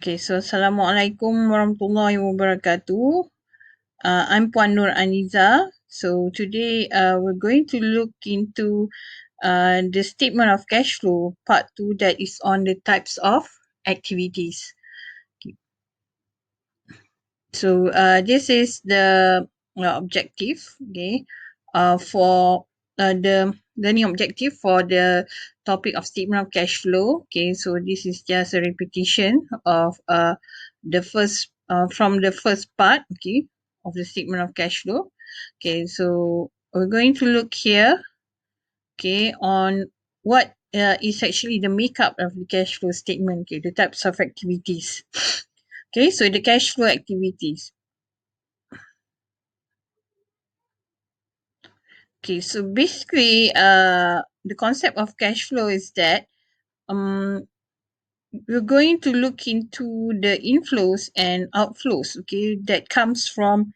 Okay, so Assalamualaikum warahmatullahi wabarakatuh. I'm Puan Nur Aniza. So today we're going to look into the statement of cash flow, part 2, that is on the types of activities. Okay. So this is the objective, okay, for the learning objective for the topic of statement of cash flow. Okay, so this is just a repetition of the first from the first part, okay, of the statement of cash flow. Okay, so we're going to look here, okay, on what is actually the makeup of the cash flow statement, okay, the types of activities. Okay, so the cash flow activities. Okay, so basically, the concept of cash flow is that we're going to look into the inflows and outflows, okay, that comes from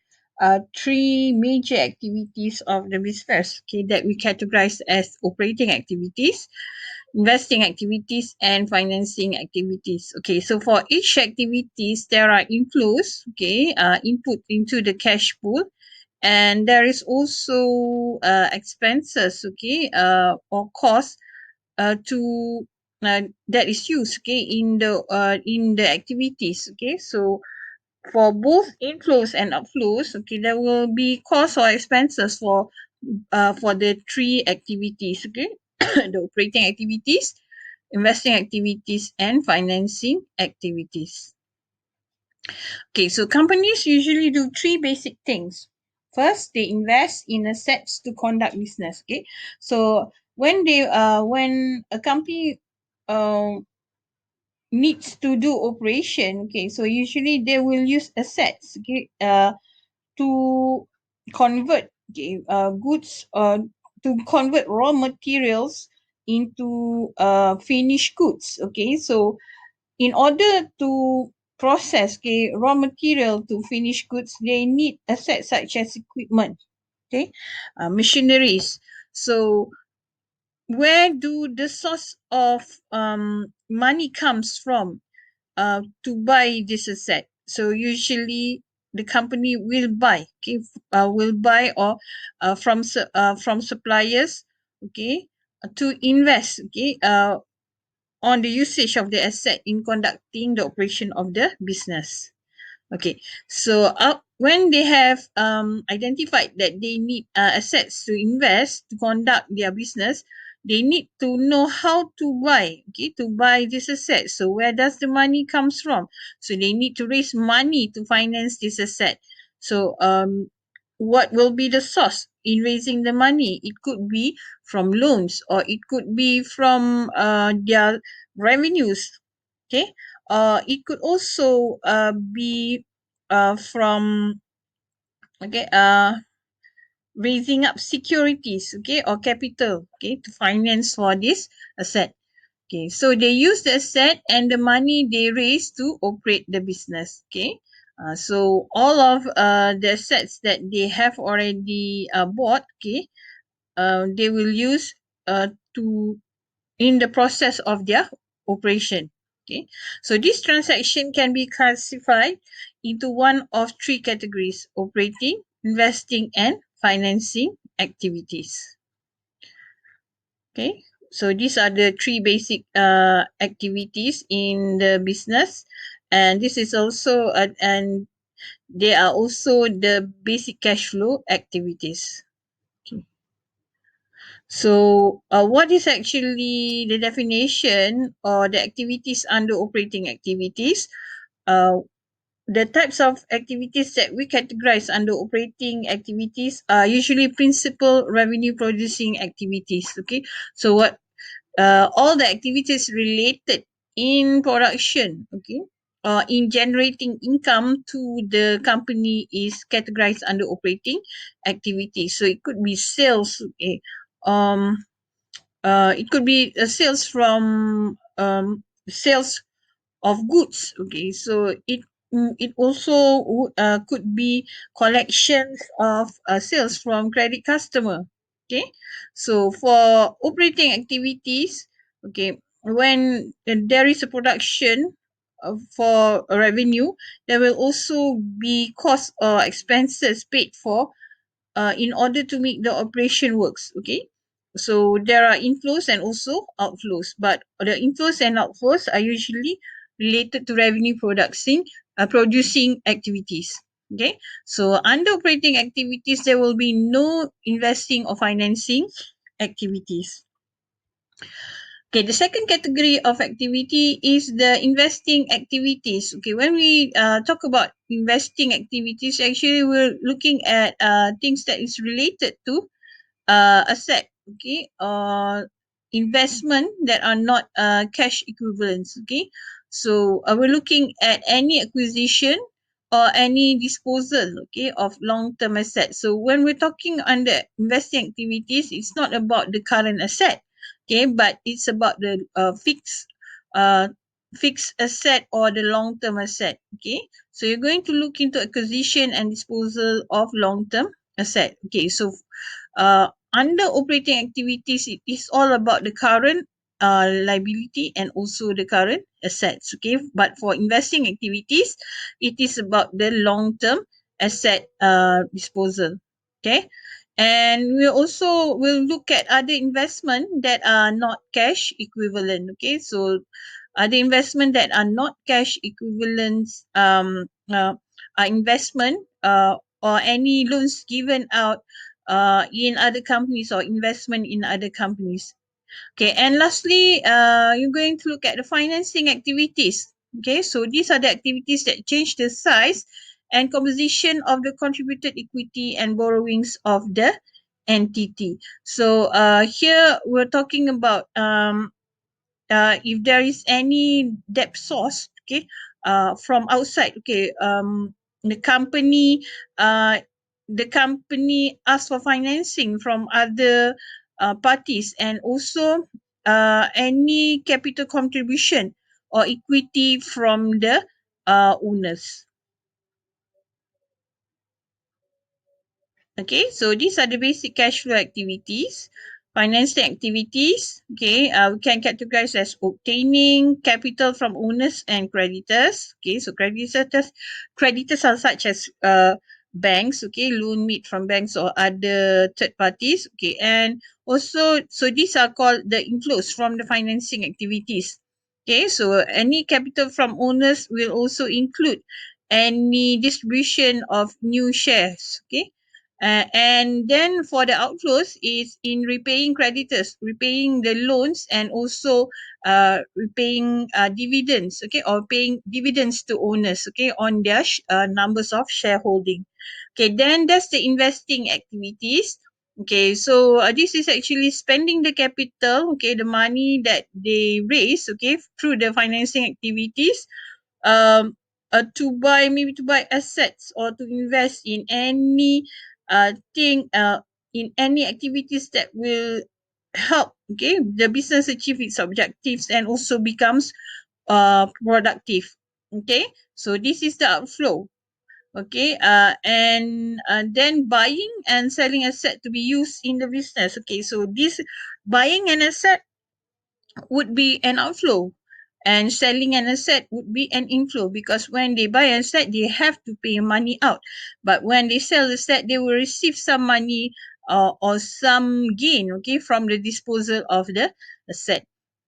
three major activities of the business, okay, that we categorize as operating activities, investing activities, and financing activities. Okay, so for each activities, there are inflows, okay, input into the cash pool, and there is also expenses, okay, or cost to that is used, okay, in the activities. Okay, so for both inflows and outflows, okay, there will be costs or expenses for the three activities, okay, the operating activities, investing activities, and financing activities. Okay, so companies usually do three basic things. First, they invest in assets to conduct business. Okay, so when a company needs to do operation, okay, so usually they will use assets, okay, to convert, okay, goods, to convert raw materials into finished goods. Okay, so in order to process, okay, raw material to finished goods, they need assets such as equipment, okay, machineries. So where do the source of money comes from to buy this asset? So usually the company will buy, okay, will buy or from suppliers, okay, to invest, okay, on the usage of the asset in conducting the operation of the business. Okay, so when they have identified that they need assets to invest to conduct their business, they need to know how to buy, okay, to buy this asset. So where does the money comes from? So they need to raise money to finance this asset. So what will be the source in raising the money? It could be from loans, or it could be from their revenues, okay. It could also be from, okay, raising up securities, okay, or capital, okay, to finance for this asset. Okay, so they use the asset and the money they raise to operate the business. Okay, so all of the assets that they have already bought, okay, they will use to in the process of their operation. Okay, so this transaction can be classified into one of three categories: operating, investing, and financing activities. Okay, so these are the three basic activities in the business, and this is also and they are also the basic cash flow activities. Okay. So, what is actually the definition or the activities under operating activities? Uh, the types of activities that we categorize under operating activities are usually principal revenue producing activities. Okay, so what all the activities related in production, okay, in generating income to the company is categorized under operating activities. So it could be sales, okay, it could be sales from sales of goods, okay, so it also could be collections of sales from credit customer. Okay, so for operating activities, okay, when there is a production for revenue. There will also be cost or expenses paid for in order to make the operation works. Okay, so there are inflows and also outflows, but the inflows and outflows are usually related to revenue producing activities. Okay, so under operating activities there will be no investing or financing activities. Okay, the second category of activity is the investing activities. Okay, when we talk about investing activities, actually we're looking at things that is related to asset, okay, investment that are not cash equivalents. Okay, so we're looking at any acquisition or any disposal, okay, of long-term assets. So when we're talking under investing activities, it's not about the current asset, okay, but it's about the uh, fixed asset or the long-term asset. Okay, so you're going to look into acquisition and disposal of long-term asset. Okay, so under operating activities, it is all about the current liability and also the current assets. Okay, but for investing activities, it is about the long term asset disposal. Okay, and we also will look at other investment that are not cash equivalent. Okay, so other investment that are not cash equivalents are investment or any loans given out in other companies or investment in other companies. Okay, and lastly, you're going to look at the financing activities. Okay, so these are the activities that change the size and composition of the contributed equity and borrowings of the entity. So here we're talking about if there is any debt source, okay, from outside, okay, the company uh, the company asks for financing from other parties, and also any capital contribution or equity from the owners. Okay, so these are the basic cash flow activities. Financing activities, okay, we can categorize as obtaining capital from owners and creditors. Okay, so creditors are such as banks, okay, loan made from banks or other third parties. Okay, and also, so these are called the inflows from the financing activities. Okay, so any capital from owners will also include any distribution of new shares. Okay, and then for the outflows is in repaying creditors, repaying the loans, and also repaying dividends, okay, or paying dividends to owners, okay, on their numbers of shareholding. Okay, then that's the investing activities. Okay, so this is actually spending the capital, okay, the money that they raise, okay, through the financing activities, to buy assets or to invest in any thing in any activities that will help, okay, the business achieve its objectives and also becomes productive. Okay, so this is the outflow. Okay, and then buying and selling asset to be used in the business. Okay, so this buying an asset would be an outflow, and selling an asset would be an inflow, because when they buy an asset they have to pay money out, but when they sell the asset they will receive some money or some gain, okay, from the disposal of the asset.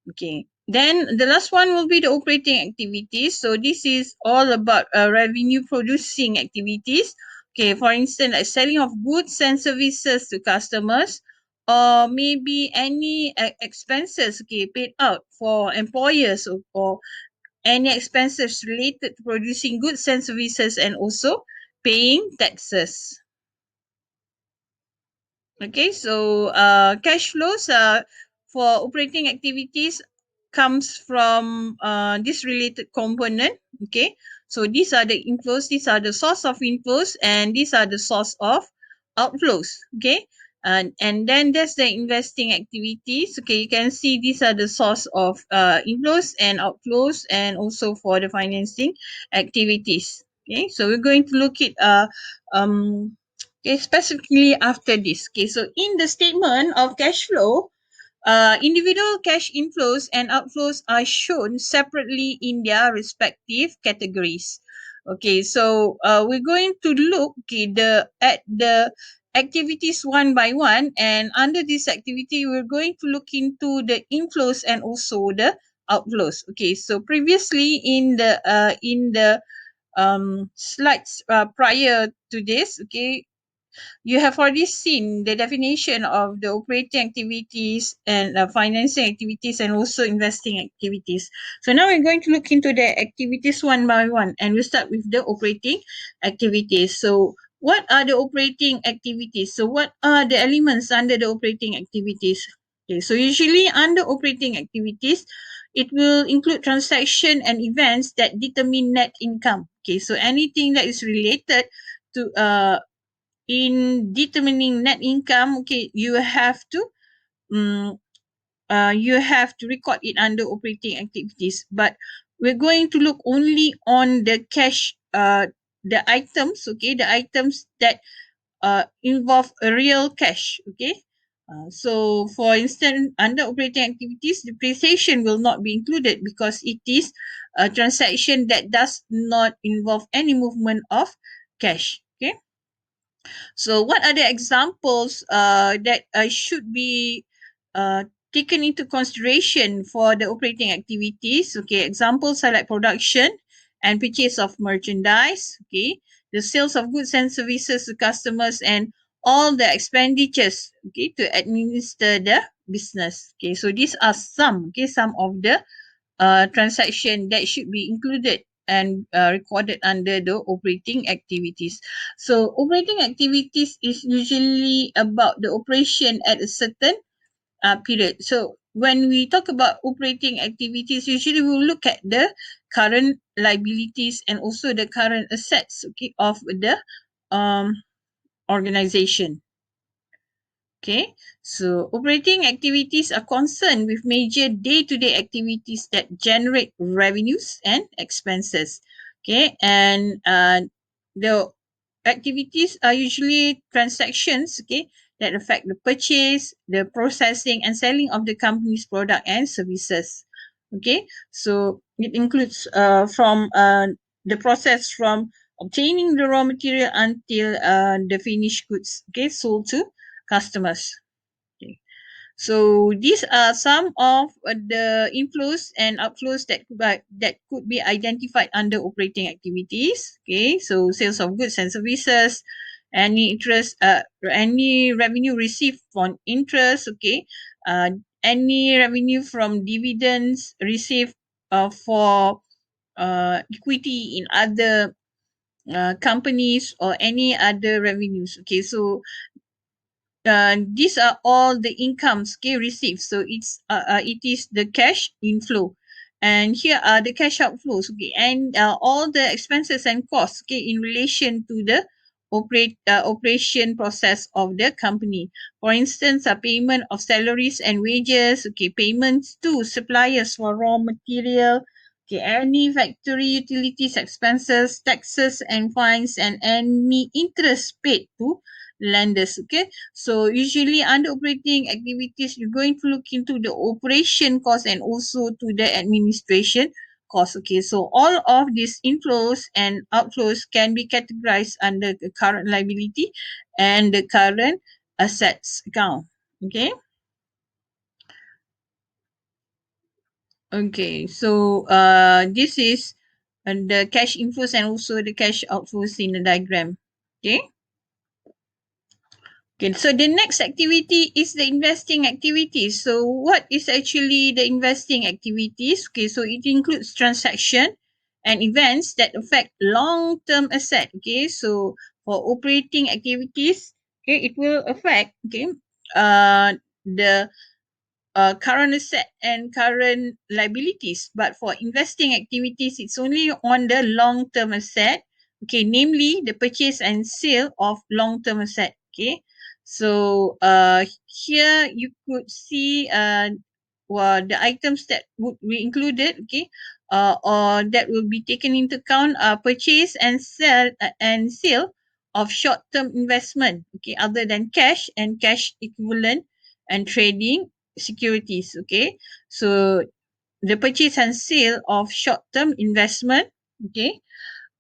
Okay, then the last one will be the operating activities. So this is all about revenue producing activities. Okay, for instance, like selling of goods and services to customers, or maybe any expenses, okay, paid out for employers, or any expenses related to producing goods and services, and also paying taxes. Okay, so cash flows for operating activities comes from this related component. Okay, so these are the inflows, these are the source of inflows, and these are the source of outflows. Okay, and then there's the investing activities. Okay, you can see these are the source of inflows and outflows, and also for the financing activities. Okay, so we're going to look at um okay, specifically after this. Okay, so in the statement of cash flow, Individual cash inflows and outflows are shown separately in their respective categories. Okay, so we're going to look at the activities one by one, and under this activity, we're going to look into the inflows and also the outflows. Okay, so previously in the slides prior to this, okay, you have already seen the definition of the operating activities and financing activities and also investing activities. So now we're going to look into the activities one by one, and we'll start with the operating activities. So what are the operating activities? So what are the elements under the operating activities? Okay, so usually under operating activities, it will include transaction and events that determine net income. Okay, so anything that is related to in determining net income, okay, you have to record it under operating activities. But we're going to look only on the cash, the items, okay, the items that involve a real cash, okay. So, for instance, under operating activities, depreciation will not be included because it is a transaction that does not involve any movement of cash, okay. So, what are the examples that should be uh, taken into consideration for the operating activities? Okay, examples are like production and purchase of merchandise. Okay, the sales of goods and services to customers and all the expenditures. Okay, to administer the business. Okay, so these are some of the transaction that should be included and recorded under the operating activities. So operating activities is usually about the operation at a certain period. So when we talk about operating activities, usually we'll look at the current liabilities and also the current assets, okay, of the um, organization. Okay, so operating activities are concerned with major day-to-day activities that generate revenues and expenses. Okay, and the activities are usually transactions, okay, that affect the purchase, the processing, and selling of the company's product and services. Okay, so it includes from the process from obtaining the raw material until the finished goods, okay, sold to customers. Okay. So these are some of the inflows and outflows that could be identified under operating activities. Okay, so sales of goods and services, any revenue received from interest. Okay, any revenue from dividends received for equity in other companies or any other revenues. Okay, so these are all the incomes, okay, received. So it is the cash inflow, and here are the cash outflows, okay, and all the expenses and costs, okay, in relation to the operation process of the company. For instance, a payment of salaries and wages, okay, payments to suppliers for raw material, okay, any factory utilities expenses, taxes and fines, and any interest paid to lenders, okay. So usually under operating activities, you're going to look into the operation cost and also to the administration cost. Okay, so all of these inflows and outflows can be categorized under the current liability and the current assets account. Okay. Okay, so this is the cash inflows and also the cash outflows in the diagram. Okay. Okay, so the next activity is the investing activities. So what is actually the investing activities? Okay, so it includes transaction and events that affect long-term asset. Okay, so for operating activities, okay, it will affect, okay, the current asset and current liabilities. But for investing activities, it's only on the long-term asset, okay, namely the purchase and sale of long-term asset. Okay, so here you could see the items that would be included, okay, or that will be taken into account purchase and sale of short-term investment, okay, other than cash and cash equivalent and trading securities. Okay, so the purchase and sale of short-term investment. Okay,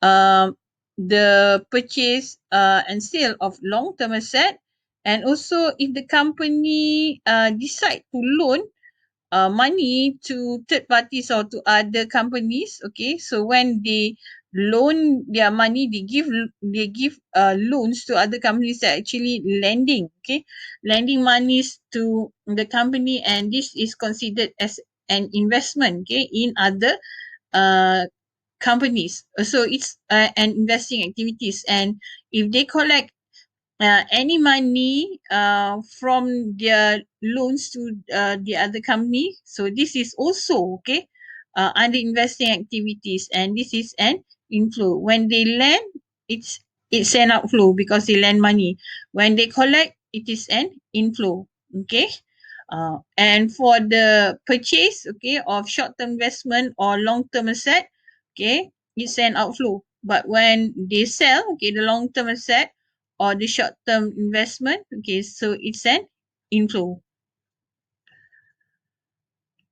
the purchase and sale of long-term asset, and also if the company decide to loan money to third parties or to other companies. Okay, so when they loan their money, they give loans to other companies that are actually lending. Okay, lending monies to the company, and this is considered as an investment. Okay, in other uh companies. So it's an investing activities, and if they collect any money from their loans to the other company, so this is also okay under investing activities, and this is an inflow. When they lend, it's an outflow because they lend money. When they collect, it is an inflow. Okay, and for the purchase, okay, of short-term investment or long-term asset, okay, it's an outflow. But when they sell, okay, the long-term asset or the short-term investment, okay, so it's an inflow.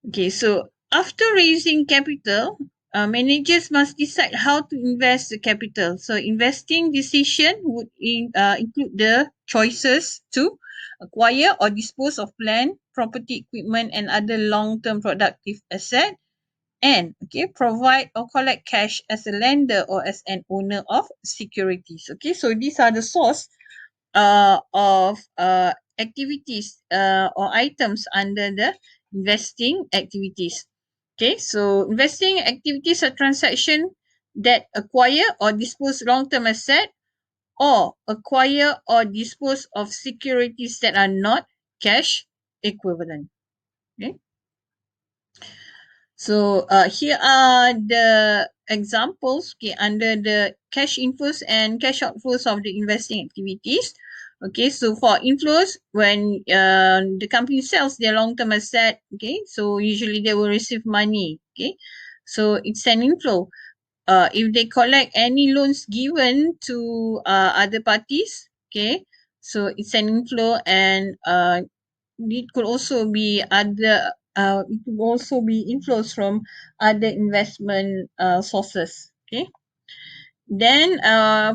Okay, so after raising capital, managers must decide how to invest the capital. So investing decision would include the choices to acquire or dispose of land, property, equipment, and other long-term productive asset, and okay, provide or collect cash as a lender or as an owner of securities. Okay, so these are the source of activities or items under the investing activities. Okay, so investing activities are transaction that acquire or dispose long-term asset, or acquire or dispose of securities that are not cash equivalent. Okay. So here are the examples, okay, under the cash inflows and cash outflows of the investing activities. Okay, so for inflows, when the company sells their long-term asset, okay, so usually they will receive money. Okay, so it's an inflow. If they collect any loans given to other parties, okay, so it's an inflow, and it could also be other it could also be inflows from other investment sources. Okay, then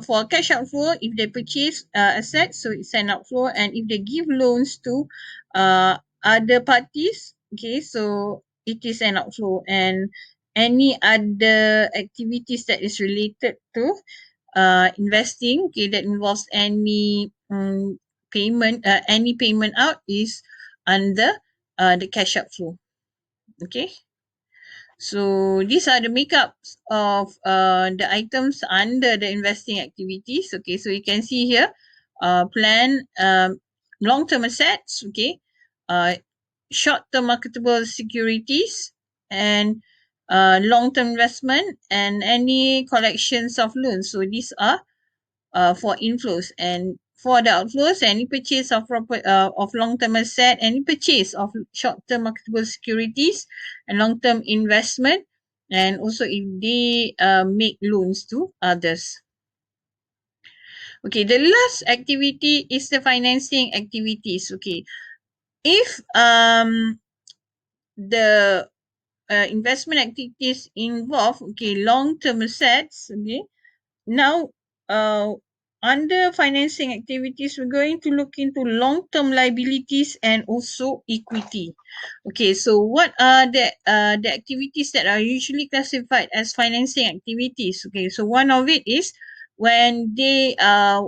for cash outflow, if they purchase assets, so it's an outflow, and if they give loans to other parties, okay, so it is an outflow. And any other activities that is related to investing, okay, that involves any any payment out is under the cash outflow. Okay, so these are the makeups of the items under the investing activities. Okay, so you can see here plan long-term assets, okay, uh, short-term marketable securities, and long-term investment, and any collections of loans. So these are for inflows. And for the outflows, any purchase of long-term asset, any purchase of short-term marketable securities and long-term investment, and also if they make loans to others. Okay, the last activity is the financing activities. Okay, if the investment activities involve okay long-term assets, okay, now, under financing activities, we're going to look into long-term liabilities and also equity. Okay, so what are the activities that are usually classified as financing activities? Okay, so one of it is when they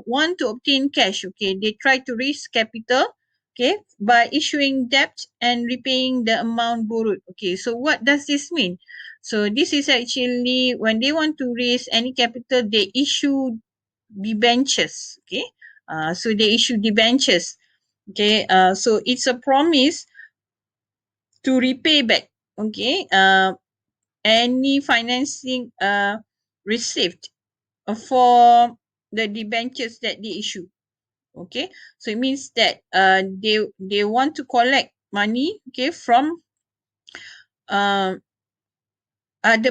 want to obtain cash. Okay, they try to raise capital. Okay, by issuing debt and repaying the amount borrowed. Okay, so what does this mean? So this is actually when they want to raise any capital, they issue debentures. Okay, so they issue debentures. Okay, so it's a promise to repay back. Okay, any financing received for the debentures that they issue. Okay, so it means that they want to collect money, okay, from other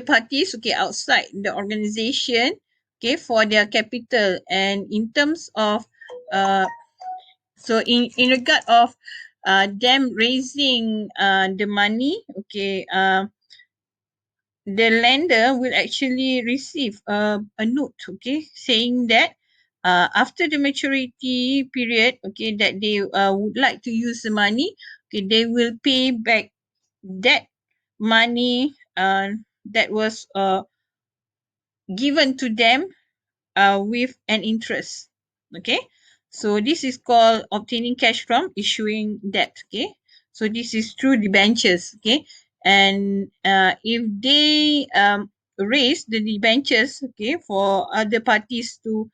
parties, okay, outside the organization, okay, for their capital. And in terms of so in regard of them raising the money, okay, the lender will actually receive a note, okay, saying that after the maturity period, okay, that they would like to use the money, okay, they will pay back that money that was given to them with an interest. Okay, so this is called obtaining cash from issuing debt. Okay, so this is through debentures. Okay, and if they raise the debentures, okay, for other parties to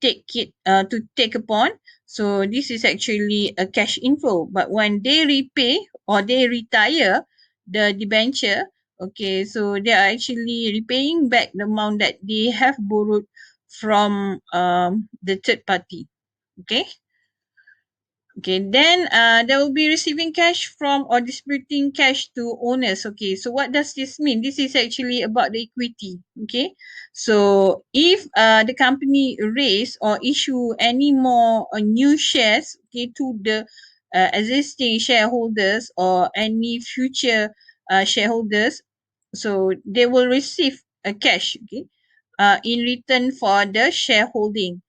take upon, so this is actually a cash inflow. But when they repay or they retire the debenture, okay, so they are actually repaying back the amount that they have borrowed from the third party. Okay. Okay, then they will be receiving cash from or distributing cash to owners. Okay, so what does this mean? This is actually about the equity. Okay, so if the company raise or issue any more new shares, okay, to the existing shareholders or any future shareholders, so they will receive a cash, okay, in return for the shareholding.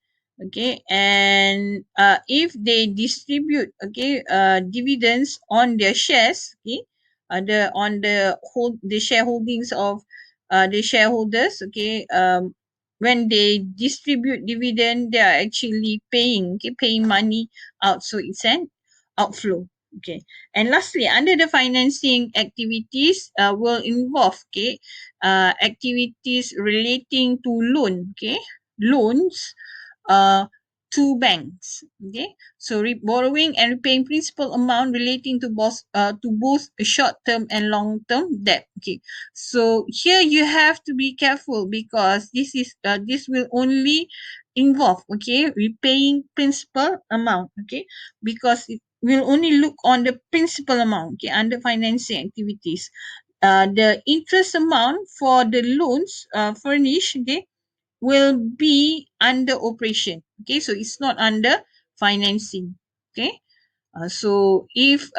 Okay, and if they distribute, okay, dividends on their shares, okay, the shareholdings of the shareholders, okay, when they distribute dividend, they are actually paying money out, so it's an outflow. Okay, and lastly, under the financing activities will involve, okay, activities relating to loans uh, to banks. Okay, so borrowing and repaying principal amount relating to both short term and long term debt. Okay, so here you have to be careful because this will only involve, okay, repaying principal amount. Okay, because it will only look on the principal amount, okay, under financing activities. The interest amount for the loans furnished, okay, will be under operation. Okay, so it's not under financing. Okay, so if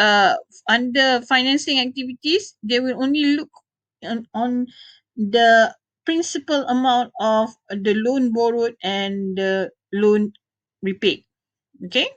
under financing activities, they will only look on the principal amount of the loan borrowed and the loan repaid. Okay.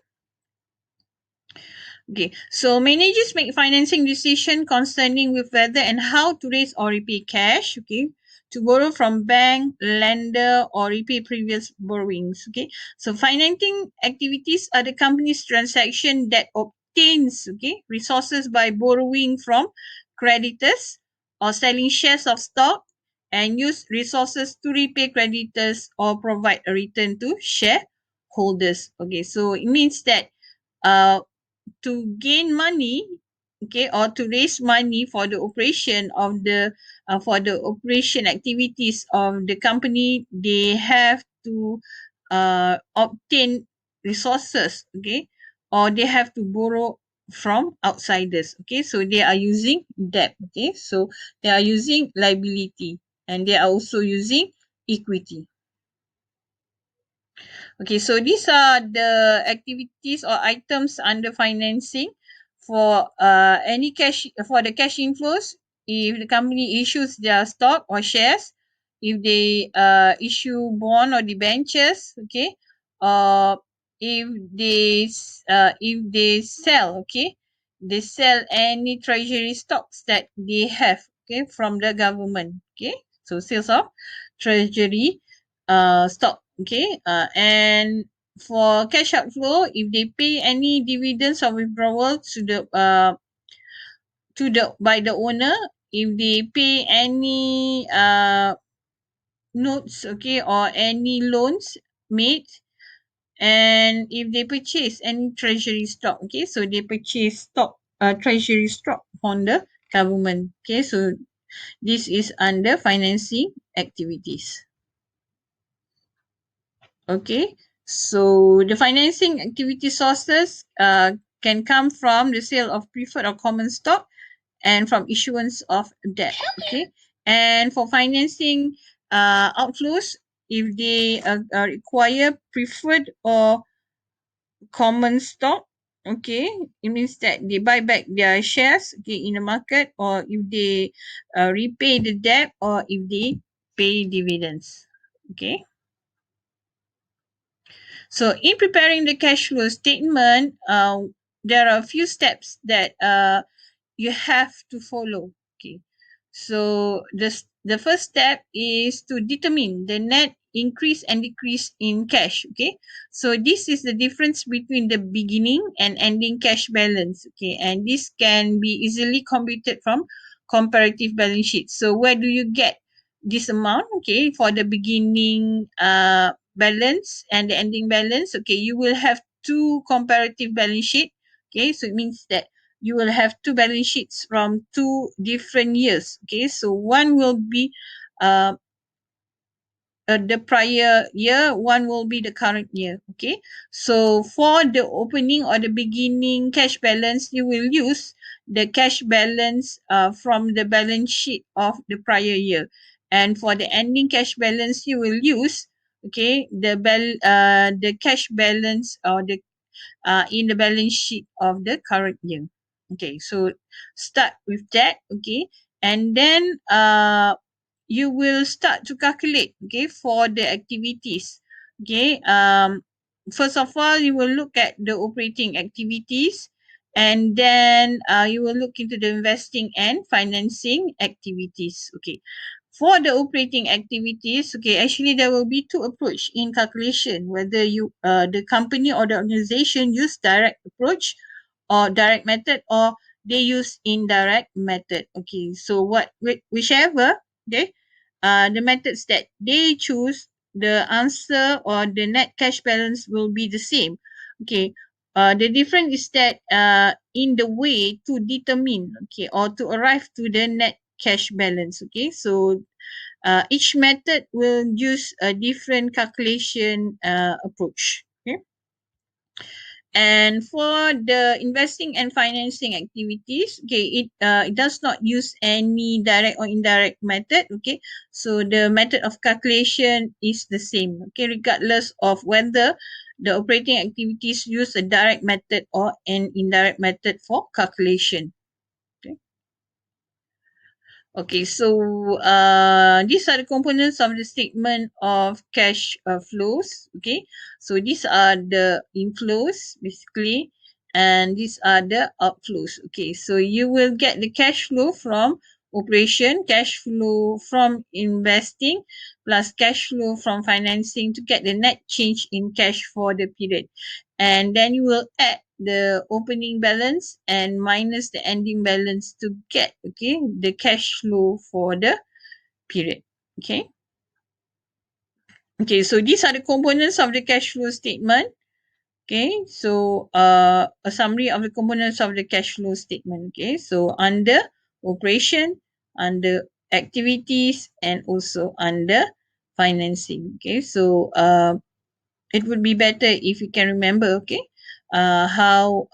Okay, so managers make financing decision concerning with whether and how to raise or repay cash, okay, to borrow from bank, lender, or repay previous borrowings, okay. So financing activities are the company's transaction that obtains, okay, resources by borrowing from creditors or selling shares of stock and use resources to repay creditors or provide a return to shareholders. Okay, so it means that uh to gain money, okay, or to raise money for the operation of the for the operation activities of the company, they have to obtain resources, okay, or they have to borrow from outsiders. Okay, so they are using debt. Okay, so they are using liability and they are also using equity. Okay, so these are the activities or items under financing for any cash for the cash inflows. If the company issues their stock or shares, if they issue bond or debentures, okay, or if they sell, okay, they sell any treasury stocks that they have, okay, from the government. Okay, so sales of treasury stock. Okay, and for cash outflow, if they pay any dividends or withdrawal to the by the owner, if they pay any notes, okay, or any loans made, and if they purchase any treasury stock, okay, so they purchase stock treasury stock from the government. Okay, so this is under financing activities. Okay, so the financing activity sources can come from the sale of preferred or common stock and from issuance of debt. Okay, and for financing outflows, if they require preferred or common stock, Okay, it means that they buy back their shares, okay, in the market, or if they repay the debt, or if they pay dividends. Okay, so in preparing the cash flow statement, there are a few steps that you have to follow. Okay, so the first step is to determine the net increase and decrease in cash. Okay, so this is the difference between the beginning and ending cash balance. Okay, and this can be easily computed from comparative balance sheet. So where do you get this amount? Okay, for the beginning balance and the ending balance, okay, you will have two comparative balance sheet. Okay, so it means that you will have two balance sheets from two different years. Okay, so one will be uh, the prior year, one will be the current year. Okay, so for the opening or the beginning cash balance, you will use the cash balance from the balance sheet of the prior year, and for the ending cash balance, you will use, okay, the cash balance or the in the balance sheet of the current year. Okay, so start with that. Okay, and then you will start to calculate, okay, for the activities. Okay, first of all, you will look at the operating activities, and then you will look into the investing and financing activities. Okay, for the operating activities, okay, actually there will be two approach in calculation, whether you the company or the organization use direct approach or direct method, or they use indirect method. Okay, so whichever, okay, the methods that they choose, the answer or the net cash balance will be the same. Okay, the difference is that in the way to determine, okay, or to arrive to the net cash balance. Okay, so each method will use a different calculation approach. Okay, and for the investing and financing activities, okay, it does not use any direct or indirect method. Okay, so the method of calculation is the same. Okay, regardless of whether the operating activities use a direct method or an indirect method for calculation. Okay. Okay, so these are the components of the statement of cash flows. Okay, so these are the inflows basically, and these are the outflows. Okay, so you will get the cash flow from operation, cash flow from investing, plus cash flow from financing to get the net change in cash for the period. And then you will add the opening balance and minus the ending balance to get, okay, the cash flow for the period. Okay, okay, so these are the components of the cash flow statement. Okay, so a summary of the components of the cash flow statement. Okay, so under operation, under activities, and also under financing. Okay, so it would be better if you can remember, okay, how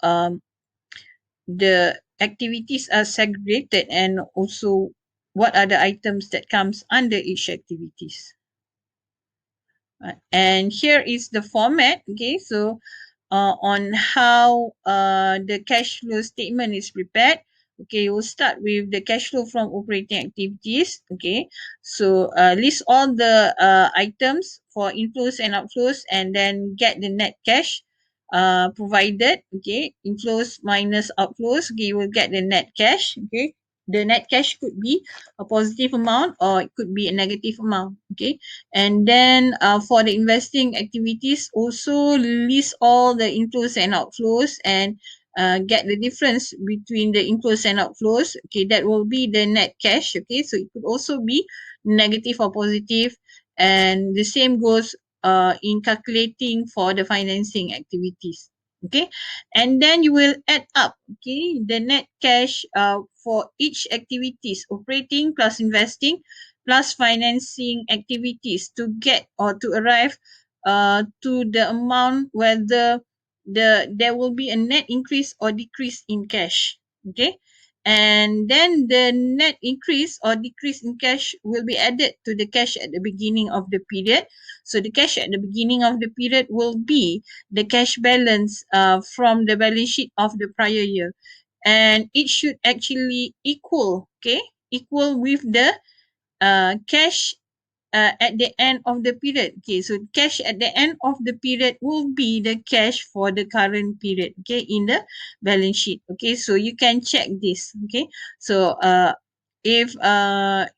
the activities are segregated, and also what are the items that comes under each activities. And here is the format. Okay, so on how the cash flow statement is prepared. Okay, we'll start with the cash flow from operating activities. Okay, so list all the items for inflows and outflows, and then get the net cash provided. Okay, inflows minus outflows, okay, you will get the net cash. Okay, the net cash could be a positive amount or it could be a negative amount. Okay, and then for the investing activities, also list all the inflows and outflows, and get the difference between the inflows and outflows. Okay, that will be the net cash. Okay, so it could also be negative or positive, and the same goes in calculating for the financing activities. Okay, and then you will add up, okay, the net cash for each activities, operating plus investing plus financing activities, to get or to arrive to the amount whether there will be a net increase or decrease in cash. Okay, and then the net increase or decrease in cash will be added to the cash at the beginning of the period. So the cash at the beginning of the period will be the cash balance from the balance sheet of the prior year, and it should actually equal with the cash at the end of the period. Okay, so cash at the end of the period will be the cash for the current period, okay, in the balance sheet. Okay, so you can check this. Okay, so if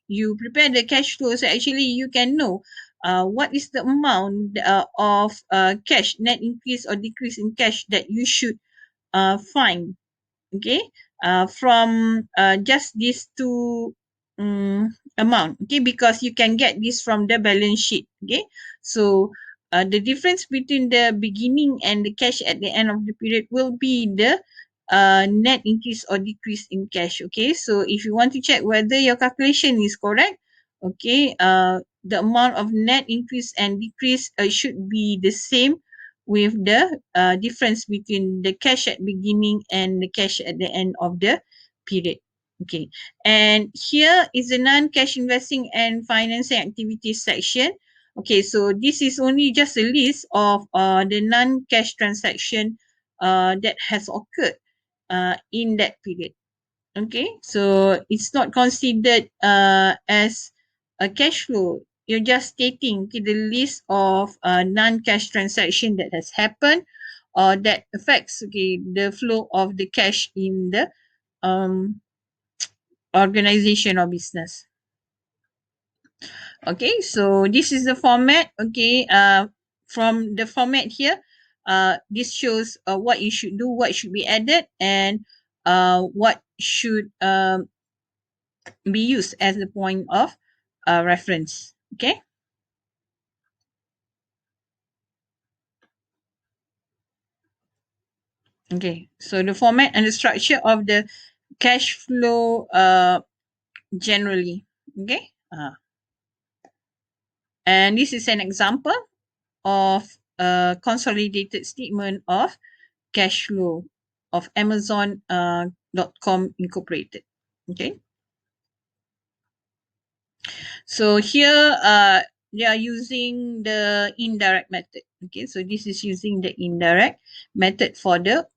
you prepare the cash flow, so actually you can know what is the amount of cash, net increase or decrease in cash that you should find, okay, from just these two amount, okay, because you can get this from the balance sheet. Okay, so the difference between the beginning and the cash at the end of the period will be the net increase or decrease in cash. Okay, so if you want to check whether your calculation is correct, okay, the amount of net increase and decrease should be the same with the difference between the cash at beginning and the cash at the end of the period. Okay, and here is the non-cash investing and financing activities section. Okay, so this is only just a list of the non-cash transaction that has occurred in that period. Okay, so it's not considered as a cash flow. You're just stating, okay, the list of non-cash transaction that has happened or that affects, okay, the flow of the cash in the um organization or business. Okay, so this is the format. Okay, from the format here, this shows what you should do, what should be added, and what should be used as the point of reference. Okay. Okay, so the format and the structure of the cash flow generally. Okay, and this is an example of a consolidated statement of cash flow of Amazon .com Incorporated. Okay, so here they are using the indirect method. Okay, so this is using the indirect method for the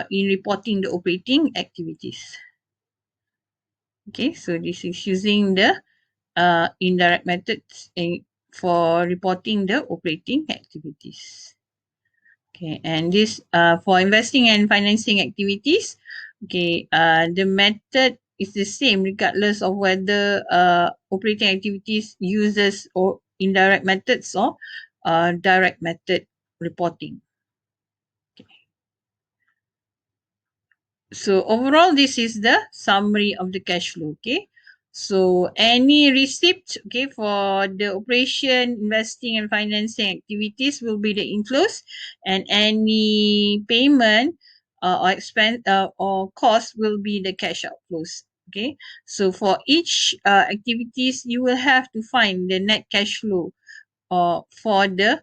in reporting the operating activities. Okay, so this is using the indirect methods for reporting the operating activities. Okay, and this for investing and financing activities, okay, the method is the same regardless of whether operating activities uses or indirect methods or direct method reporting. So overall, this is the summary of the cash flow. Okay, so any receipt, okay, for the operation, investing and financing activities will be the inflows, and any payment or expense or cost will be the cash outflows. Okay, so for each activities, you will have to find the net cash flow for the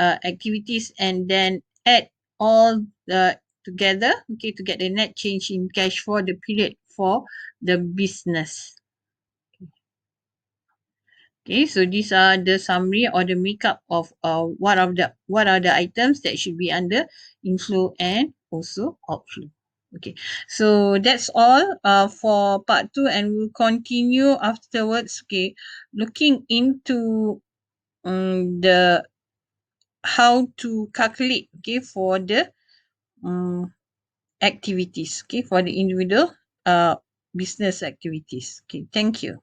activities, and then add all the together, okay, to get the net change in cash for the period for the business. Okay, so these are the summary or the makeup of what are the items that should be under inflow and also outflow. Okay, so that's all for part 2, and we'll continue afterwards. Okay, looking into the how to calculate, okay, for the activities, okay, for the individual business activities. Okay, thank you.